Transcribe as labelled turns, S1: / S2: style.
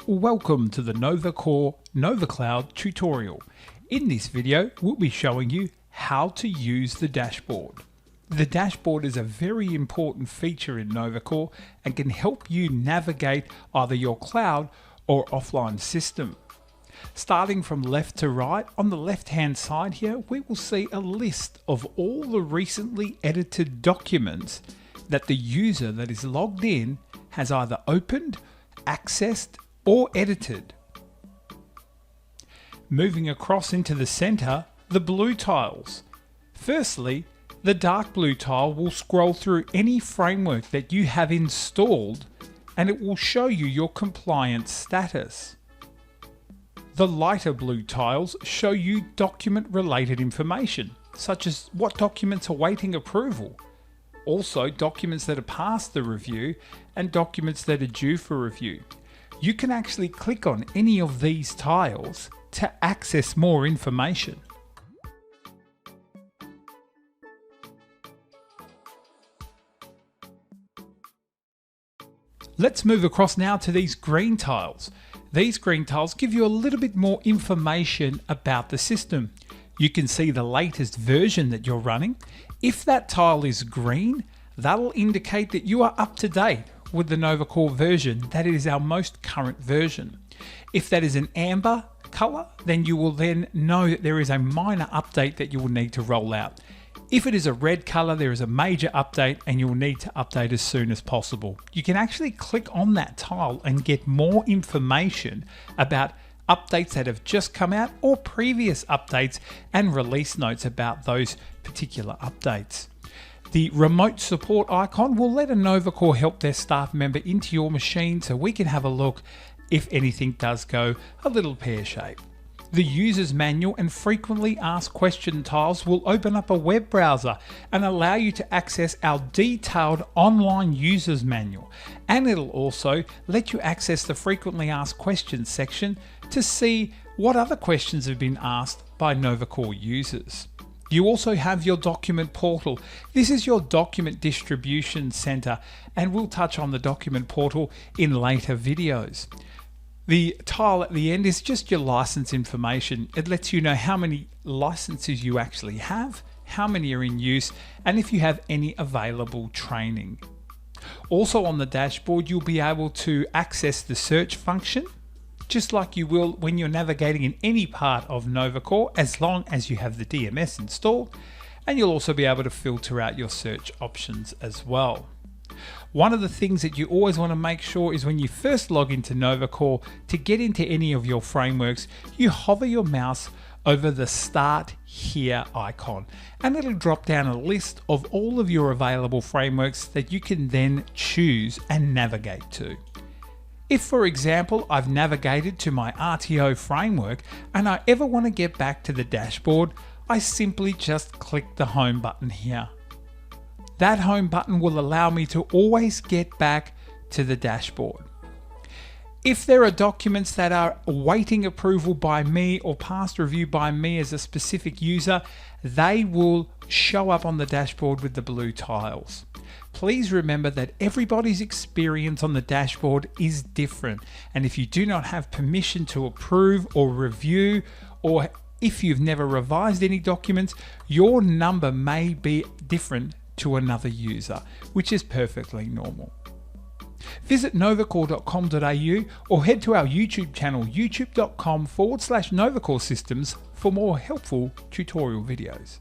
S1: Welcome to the NovaCore NovaCloud tutorial. In this video, we'll be showing you how to use the dashboard. The dashboard is a very important feature in NovaCore and can help you navigate either your cloud or offline system. Starting from left to right, on the left hand side here, we will see a list of all the recently edited documents that the user that is logged in has either opened, accessed, or edited. Moving across into the center, the blue tiles. Firstly, the dark blue tile will scroll through any framework that you have installed and it will show you your compliance status. The lighter blue tiles show you document related information, such as what documents are waiting approval, also documents that are past the review and documents that are due for review. You can actually click on any of these tiles to access more information. Let's move across now to these green tiles. These green tiles give you a little bit more information about the system. You can see the latest version that you're running. If that tile is green, that'll indicate that you are up to date with the NovaCore version, that is our most current version. If that is an amber color, then you will then know that there is a minor update that you will need to roll out. If it is a red color, there is a major update and you'll need to update as soon as possible. You can actually click on that tile and get more information about updates that have just come out or previous updates and release notes about those particular updates. The remote support icon will let a NovaCore help desk staff member into your machine so we can have a look if anything does go a little pear-shaped. The user's manual and frequently asked question tiles will open up a web browser and allow you to access our detailed online user's manual, and it'll also let you access the frequently asked questions section to see what other questions have been asked by NovaCore users. You also have your document portal. This is your document distribution center, and we'll touch on the document portal in later videos. The tile at the end is just your license information. It lets you know how many licenses you actually have, how many are in use, and if you have any available training. Also on the dashboard, you'll be able to access the search function, just like you will when you're navigating in any part of NovaCore, as long as you have the DMS installed, and you'll also be able to filter out your search options as well. One of the things that you always want to make sure is when you first log into NovaCore, to get into any of your frameworks, you hover your mouse over the Start Here icon, and it'll drop down a list of all of your available frameworks that you can then choose and navigate to. If, for example, I've navigated to my RTO framework and I ever want to get back to the dashboard, I simply just click the home button here. That home button will allow me to always get back to the dashboard. If there are documents that are awaiting approval by me or past review by me as a specific user, they will show up on the dashboard with the blue tiles. Please remember that everybody's experience on the dashboard is different, and if you do not have permission to approve or review, or if you've never revised any documents, your number may be different to another user, which is perfectly normal. Visit novacore.com.au or head to our YouTube channel youtube.com/NovaCore Systems for more helpful tutorial videos.